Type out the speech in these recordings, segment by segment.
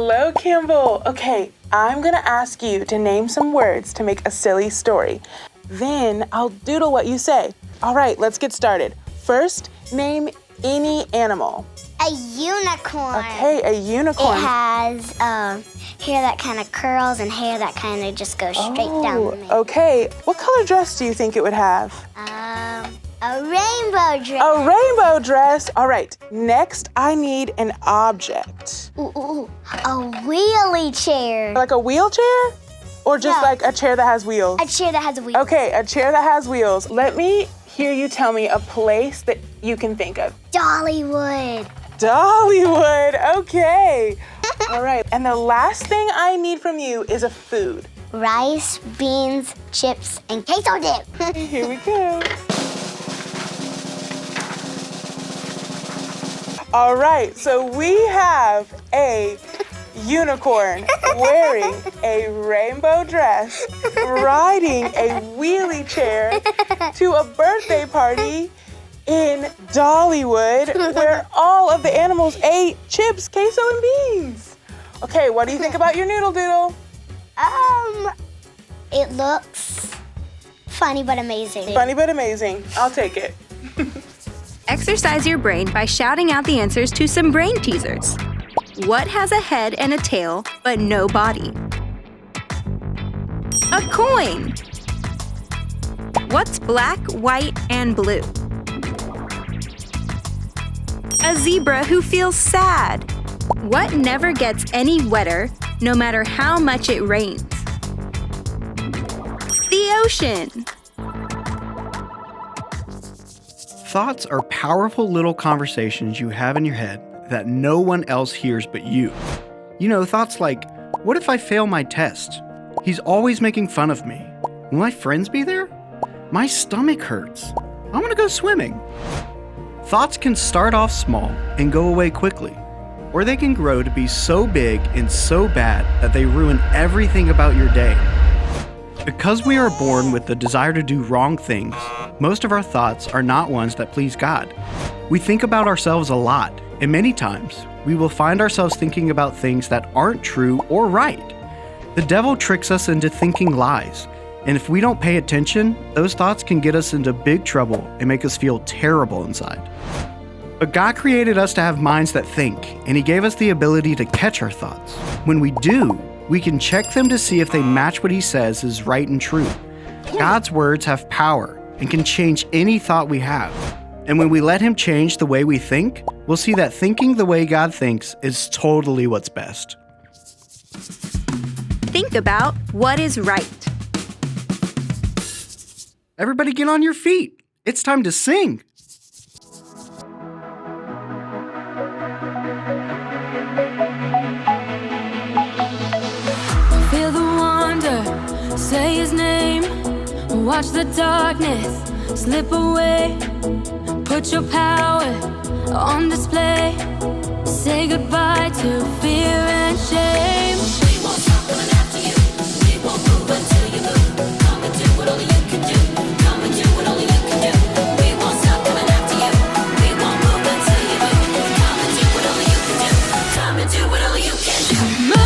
Hello, Campbell. Okay, I'm gonna ask you to name some words to make a silly story. Then I'll doodle what you say. All right, let's get started. First, name any animal. A unicorn. Okay, a unicorn. It has hair that kind of curls and hair that kind of just goes straight down the middle. Okay, what color dress do you think it would have? A rainbow dress. A rainbow dress. All right, next I need an object. Ooh, a wheelie chair. Like a wheelchair? Or just like a chair that has wheels? A chair that has wheels. Okay, a chair that has wheels. Let me hear you tell me a place that you can think of. Dollywood. Dollywood, okay. All right, and the last thing I need from you is a food. Rice, beans, chips, and queso dip. Here we go. All right, so we have a unicorn wearing a rainbow dress, riding a wheelie chair to a birthday party in Dollywood, where all of the animals ate chips, queso, and beans. Okay, what do you think about your noodle doodle? It looks funny but amazing. Funny but amazing. I'll take it. Exercise your brain by shouting out the answers to some brain teasers. What has a head and a tail but no body? A coin. What's black, white, and blue? A zebra who feels sad. What never gets any wetter, no matter how much it rains? The ocean. Thoughts are powerful little conversations you have in your head that no one else hears but you. You know, thoughts like, what if I fail my test? He's always making fun of me. Will my friends be there? My stomach hurts. I want to go swimming. Thoughts can start off small and go away quickly, or they can grow to be so big and so bad that they ruin everything about your day. Because we are born with the desire to do wrong things, most of our thoughts are not ones that please God. We think about ourselves a lot, and many times we will find ourselves thinking about things that aren't true or right. The devil tricks us into thinking lies, and if we don't pay attention, those thoughts can get us into big trouble and make us feel terrible inside. But God created us to have minds that think, and He gave us the ability to catch our thoughts. When we do, we can check them to see if they match what He says is right and true. God's words have power and can change any thought we have. And when we let Him change the way we think, we'll see that thinking the way God thinks is totally what's best. Think about what is right. Everybody get on your feet. It's time to sing. Feel the wonder, say His name. Watch the darkness slip away. Put your power on display. Say goodbye to fear and shame. We won't stop coming after you. We won't move until you move. Come and do what only you can do. Come and do what only you can do. We won't stop coming after you. We won't move until you move. Come and do what only you can do. Come and do what only you can do. Move.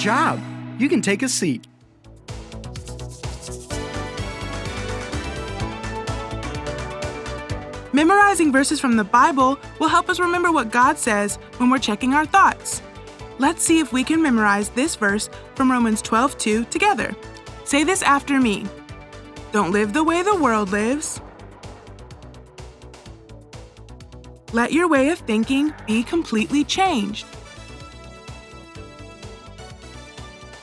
job. You can take a seat. Memorizing verses from the Bible will help us remember what God says when we're checking our thoughts. Let's see if we can memorize this verse from Romans 12:2 together. Say this after me. Don't live the way the world lives. Let your way of thinking be completely changed.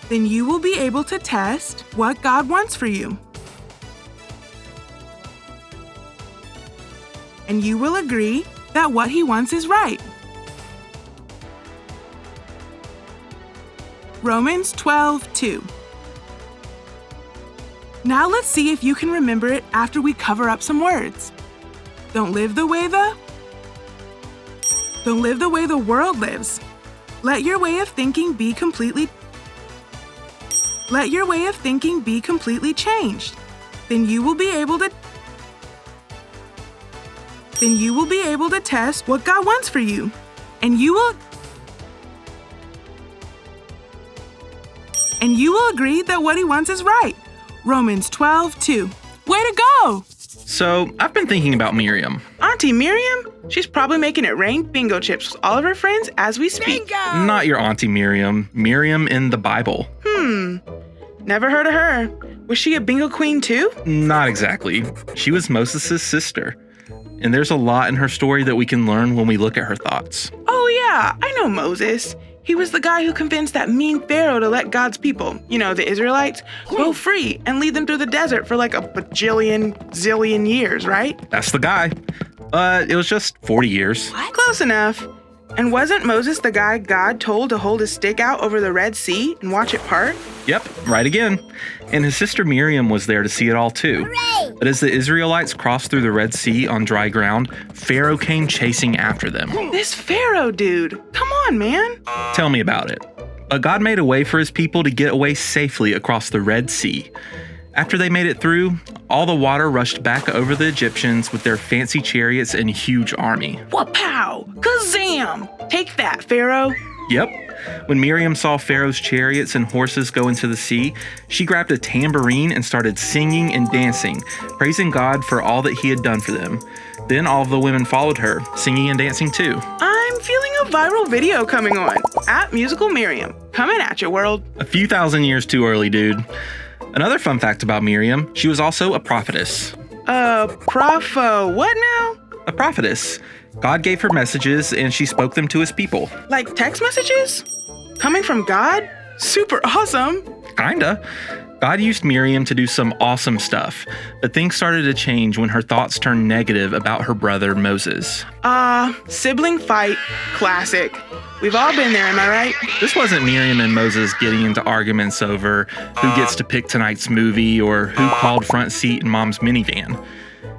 Then you will be able to test what God wants for you. And you will agree that what He wants is right. Romans 12:2. Now let's see if you can remember it after we cover up some words. Don't live the way the world lives. Let your way of thinking be completely changed. Then you will be able to test what God wants for you. And you will agree that what He wants is right. Romans 12:2. Way to go! So, I've been thinking about Miriam. Auntie Miriam? She's probably making it rain bingo chips with all of her friends as we speak. Not your Auntie Miriam. Miriam in the Bible. Never heard of her. Was she a bingo queen too? Not exactly. She was Moses' sister. And there's a lot in her story that we can learn when we look at her thoughts. Oh yeah, I know Moses. He was the guy who convinced that mean Pharaoh to let God's people, the Israelites, go free and lead them through the desert for like a zillion years, right? That's the guy. But it was just 40 years. Close enough. And wasn't Moses the guy God told to hold his stick out over the Red Sea and watch it part? Yep, right again. And his sister Miriam was there to see it all too. Hooray! But as the Israelites crossed through the Red Sea on dry ground, Pharaoh came chasing after them. This Pharaoh dude. Come on, man. Tell me about it. But God made a way for His people to get away safely across the Red Sea. After they made it through, all the water rushed back over the Egyptians with their fancy chariots and huge army. Wapow! Kazam! Take that, Pharaoh. Yep. When Miriam saw Pharaoh's chariots and horses go into the sea, she grabbed a tambourine and started singing and dancing, praising God for all that He had done for them. Then all of the women followed her, singing and dancing too. I'm feeling a viral video coming on. @Musical Miriam. Coming at you, world. A few thousand years too early, dude. Another fun fact about Miriam, she was also a prophetess. What now? A prophetess. God gave her messages and she spoke them to His people. Like text messages? Coming from God? Super awesome. Kinda. God used Miriam to do some awesome stuff, but things started to change when her thoughts turned negative about her brother Moses. Sibling fight. Classic. We've all been there, am I right? This wasn't Miriam and Moses getting into arguments over who gets to pick tonight's movie or who called front seat in mom's minivan.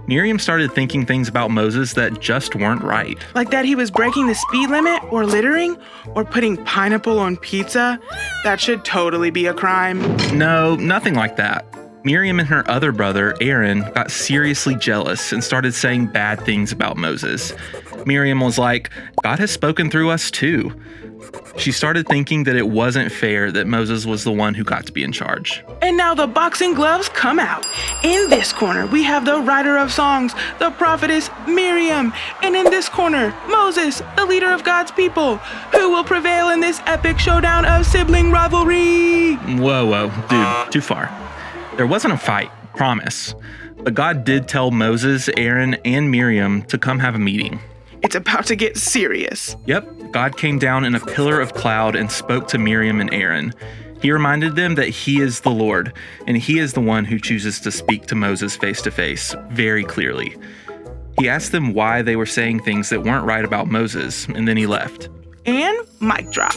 Miriam started thinking things about Moses that just weren't right. Like that he was breaking the speed limit or littering or putting pineapple on pizza? That should totally be a crime. No, nothing like that. Miriam and her other brother, Aaron, got seriously jealous and started saying bad things about Moses. Miriam was like, God has spoken through us too. She started thinking that it wasn't fair that Moses was the one who got to be in charge. And now the boxing gloves come out. In this corner, we have the writer of songs, the prophetess Miriam. And in this corner, Moses, the leader of God's people. Who will prevail in this epic showdown of sibling rivalry? Whoa, dude, too far. There wasn't a fight, promise. But God did tell Moses, Aaron, and Miriam to come have a meeting. It's about to get serious. Yep, God came down in a pillar of cloud and spoke to Miriam and Aaron. He reminded them that He is the Lord, and He is the one who chooses to speak to Moses face to face, very clearly. He asked them why they were saying things that weren't right about Moses, and then He left. And mic drop.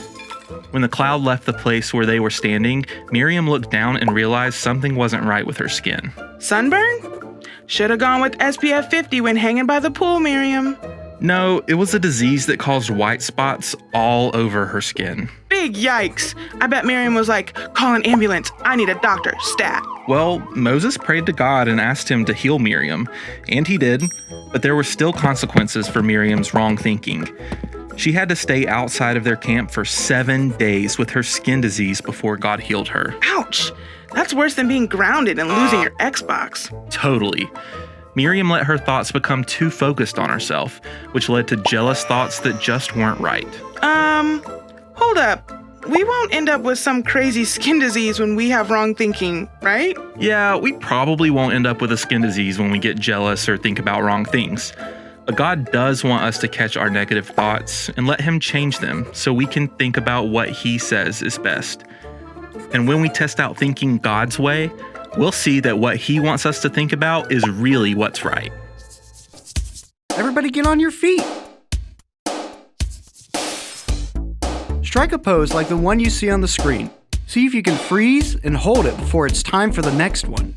When the cloud left the place where they were standing, Miriam looked down and realized something wasn't right with her skin. Sunburn? Should have gone with SPF 50 when hanging by the pool, Miriam. No, it was a disease that caused white spots all over her skin. Big yikes. I bet Miriam was like, call an ambulance. I need a doctor, stat. Well, Moses prayed to God and asked Him to heal Miriam, and He did, but there were still consequences for Miriam's wrong thinking. She had to stay outside of their camp for 7 days with her skin disease before God healed her. Ouch! That's worse than being grounded and losing your Xbox. Totally. Miriam let her thoughts become too focused on herself, which led to jealous thoughts that just weren't right. Hold up. We won't end up with some crazy skin disease when we have wrong thinking, right? Yeah, we probably won't end up with a skin disease when we get jealous or think about wrong things. But God does want us to catch our negative thoughts and let Him change them so we can think about what He says is best. And when we test out thinking God's way, we'll see that what He wants us to think about is really what's right. Everybody get on your feet. Strike a pose like the one you see on the screen. See if you can freeze and hold it before it's time for the next one.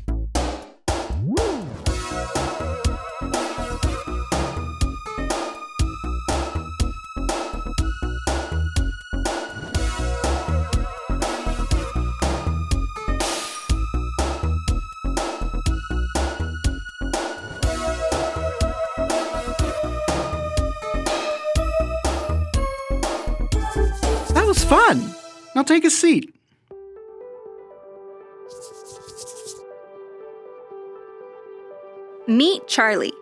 That was fun. Now take a seat. Meet Charlie.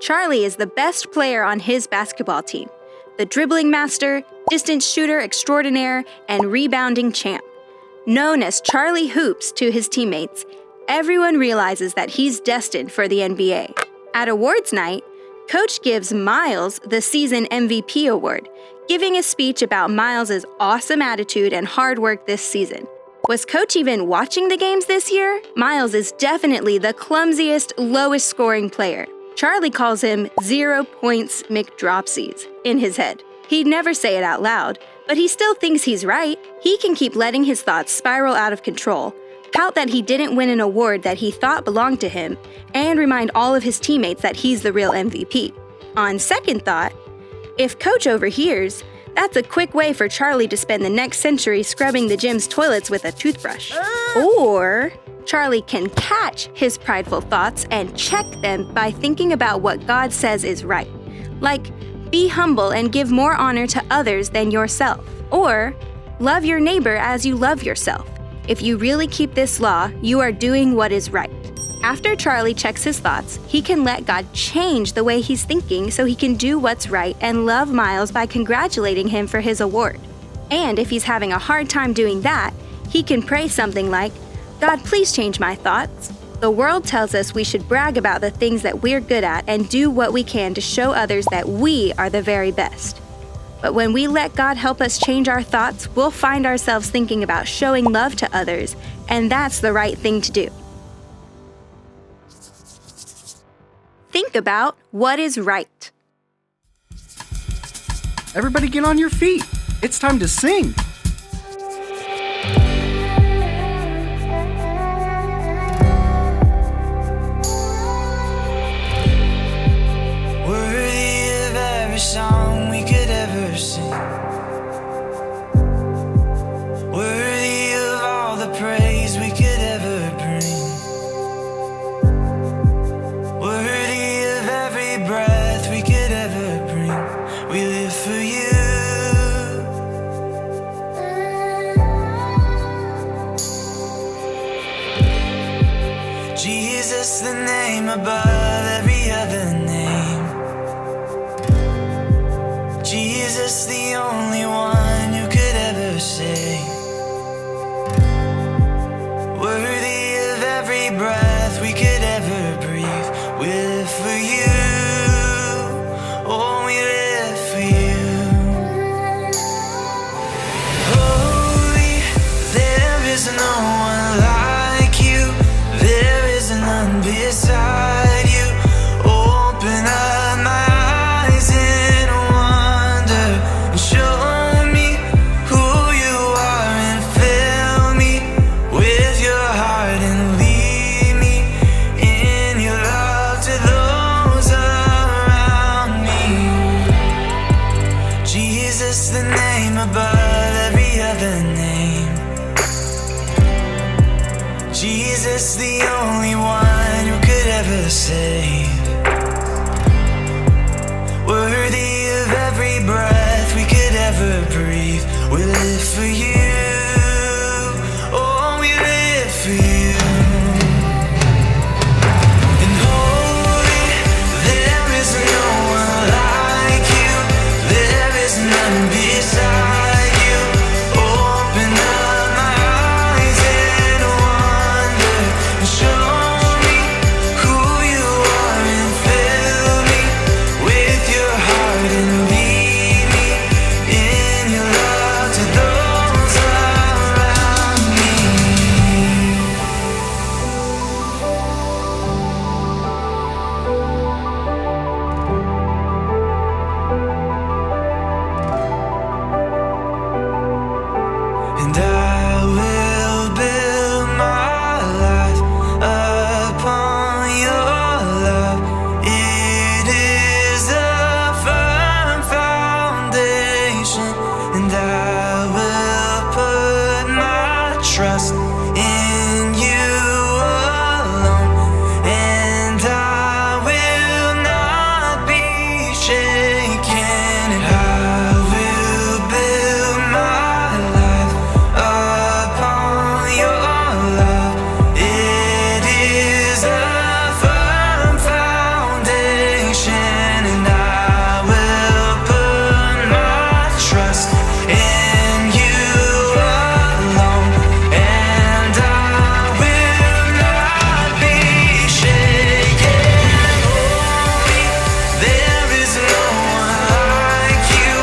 Charlie is the best player on his basketball team, the dribbling master, distance shooter extraordinaire, and rebounding champ. Known as Charlie Hoops to his teammates, everyone realizes that he's destined for the NBA. At awards night, Coach gives Miles the season MVP award, giving a speech about Miles' awesome attitude and hard work this season. Was Coach even watching the games this year? Miles is definitely the clumsiest, lowest scoring player. Charlie calls him 0 points McDropsies in his head. He'd never say it out loud, but he still thinks he's right. He can keep letting his thoughts spiral out of control, pout that he didn't win an award that he thought belonged to him, and remind all of his teammates that he's the real MVP. On second thought, if Coach overhears, that's a quick way for Charlie to spend the next century scrubbing the gym's toilets with a toothbrush. Or Charlie can catch his prideful thoughts and check them by thinking about what God says is right. Like, be humble and give more honor to others than yourself. Or, love your neighbor as you love yourself. If you really keep this law, you are doing what is right. After Charlie checks his thoughts, he can let God change the way he's thinking so he can do what's right and love Miles by congratulating him for his award. And if he's having a hard time doing that, he can pray something like, God, please change my thoughts. The world tells us we should brag about the things that we're good at and do what we can to show others that we are the very best. But when we let God help us change our thoughts, we'll find ourselves thinking about showing love to others, and that's the right thing to do. Think about what is right. Everybody get on your feet. It's time to sing. Worthy of every song we could ever sing. Worthy of all the praise we could ever bring. Worthy of every breath we could ever bring. We live for you. Jesus, the name above every other name. Jesus, the for you. Oh, we live for you. And holy, there is no one like you. There is none beside you. Open up my eyes in wonder and show me who you are and fill me with your heart and lead me in your love to those around me. And I will build my life upon your love. It is a firm foundation, and I will put my trust in you alone, and I will not be shaken. And I will build my life upon your love. It is a firm foundation, and I will put my trust in you alone, and I will not be shaken. Holy, there is no one like you.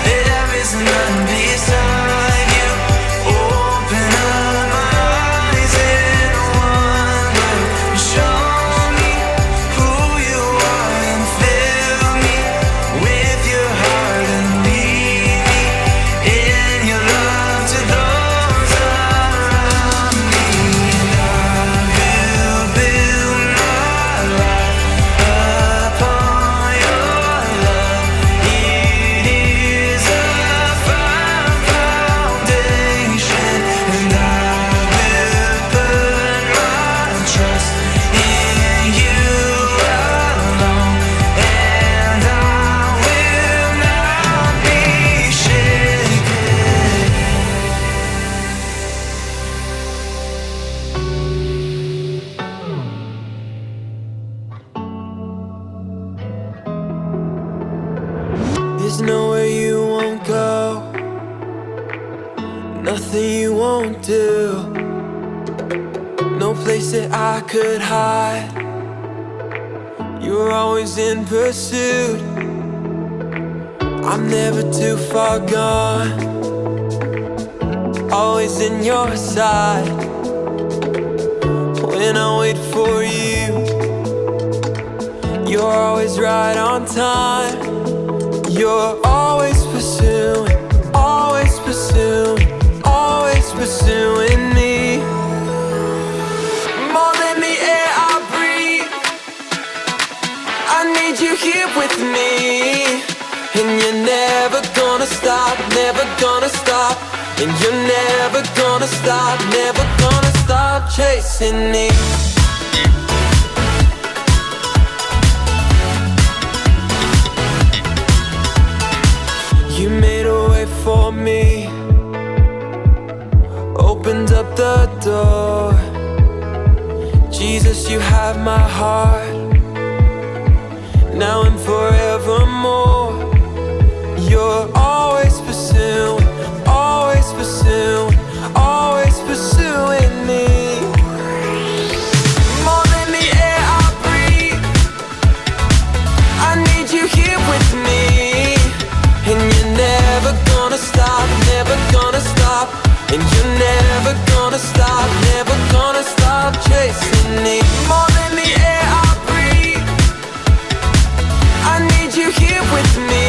There is none beside you. Open up my eyes in wonder. Show me who you are and fill me with your heart and lead me in your love to those around me. And I will build my life upon your love. It is a firm foundation, and I will put my trust in you alone, and I will not be shaken. There's nowhere you won't go, nothing you won't do, no place that I could hide. You're always in pursuit. I'm never too far gone, always in your side. When I wait for you, you're always right on time. You're always pursuing, always pursuing, always pursuing me. More than the air I breathe, I need you here with me. And you're never gonna stop, never gonna stop. And you're never gonna stop, never gonna stop chasing me. You made a way for me, opened up the door. Jesus, you have my heart, now and forevermore. You're always pursuing, always pursuing, always pursuing me. More than the air I breathe, I need you here with me. And you're never gonna stop, never gonna stop. And you're never gonna stop, never gonna stop chasing me. More than the air I breathe, I need you here with me.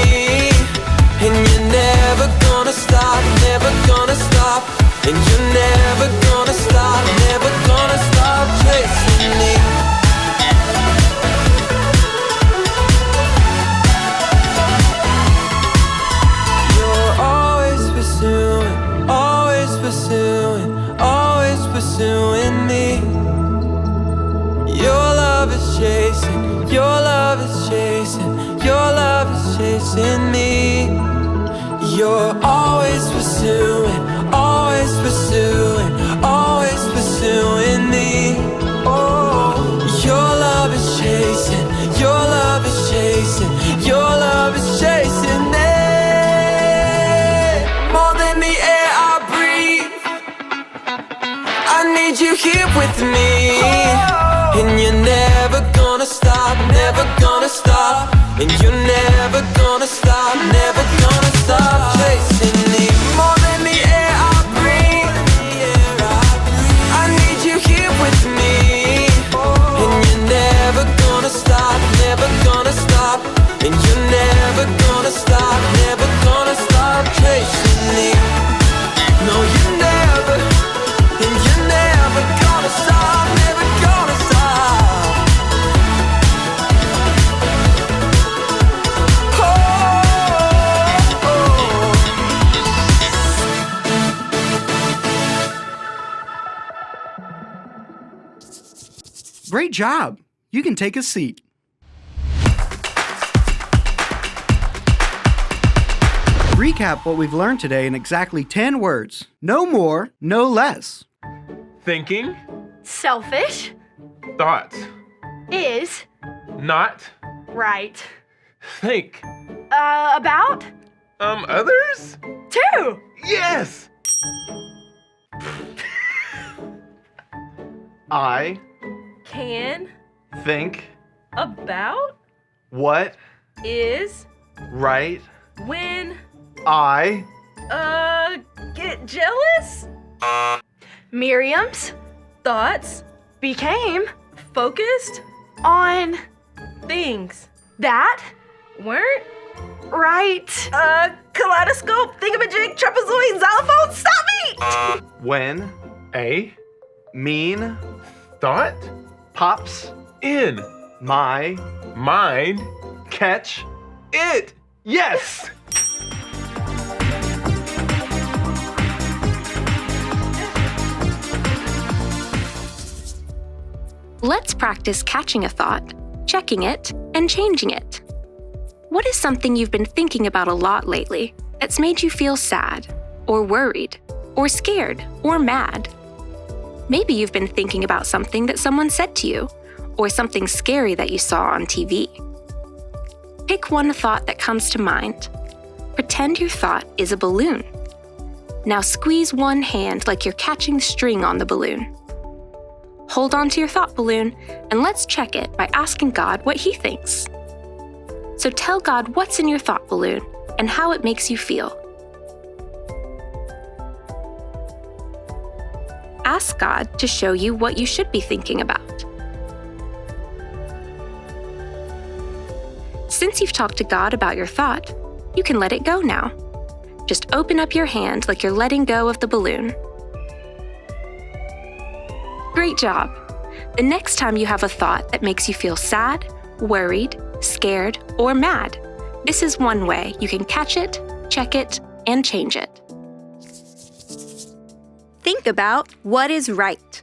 And you're never gonna stop, never gonna stop. And you're never gonna stop, never gonna stop chasing me. You're always pursuing, always pursuing, always pursuing me. Your love is chasing, your love is chasing, your love is chasing me. You're always pursuing, here with me. And you're never gonna stop, never gonna stop. And you're never gonna stop, never gonna stop chasing me. More than the air I breathe, I need you here with me. And you're never gonna stop, never gonna stop. And you're never gonna stop, never gonna stop chasing me. No, you're never, and you're never gonna stop, never gonna stop. Great job. You can take a seat. Recap what we've learned today in exactly 10 words. No more, no less. Thinking, Selfish thoughts, is not, right. think. About Others? two. Yes! I Can think about what is right when I get jealous. Miriam's thoughts became focused on things that weren't right. Kaleidoscope, thingamajig, trapezoid, xylophone, stop me! when a mean thought pops in my mind. Catch it. Yes! Let's practice catching a thought, checking it, and changing it. What is something you've been thinking about a lot lately that's made you feel sad, or worried, or scared, or mad? Maybe you've been thinking about something that someone said to you, or something scary that you saw on TV. Pick one thought that comes to mind. Pretend your thought is a balloon. Now squeeze one hand like you're catching string on the balloon. Hold on to your thought balloon, and let's check it by asking God what He thinks. So tell God what's in your thought balloon and how it makes you feel. Ask God to show you what you should be thinking about. Since you've talked to God about your thought, you can let it go now. Just open up your hand like you're letting go of the balloon. Great job! The next time you have a thought that makes you feel sad, worried, scared, or mad, this is one way you can catch it, check it, and change it. Think about what is right.